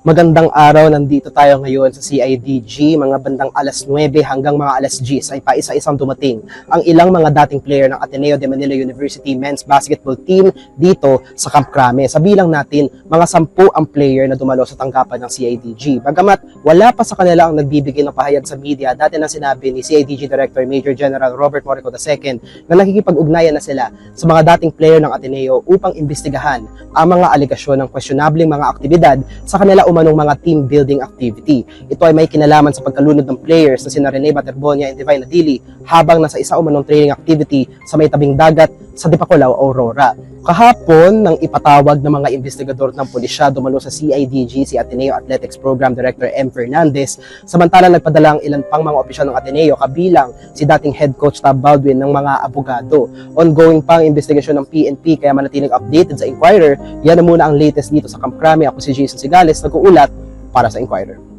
Magandang araw, nandito tayo ngayon sa CIDG, mga bandang alas 9 hanggang mga alas 10 ay paisa-isang dumating ang ilang mga dating player ng Ateneo de Manila University men's basketball team dito sa Camp Crame. Sabilang natin, mga 10 ang player na dumalo sa tanggapan ng CIDG. Bagamat wala pa sa kanila ang nagbibigay ng pahayag sa media, dati na sinabi ni CIDG Director Major General Robert Morico II na nakikipag-ugnayan na sila sa mga dating player ng Ateneo upang imbestigahan ang mga aligasyon ng questionabling mga aktibidad sa kanila umanong mga team building activity. Ito ay may kinalaman sa pagkalunod ng players na sina Rene Baterbonia and Divine Adili habang nasa isa umanong training activity sa may tabing dagat sa Dipakulaw, Aurora. Kahapon, nang ipatawag ng mga investigador ng pulisya dumalo sa CIDG si Ateneo Athletics Program Director M. Fernandez, samantalang nagpadala ang ilan pang mga opisyal ng Ateneo kabilang si dating head coach Tab Baldwin ng mga abogado. Ongoing pang investigasyon ng PNP kaya manatiling updated sa Inquirer. Yan na muna ang latest dito sa Camp Crame. Ako si Jason Sigales, nag-uulat para sa Inquirer.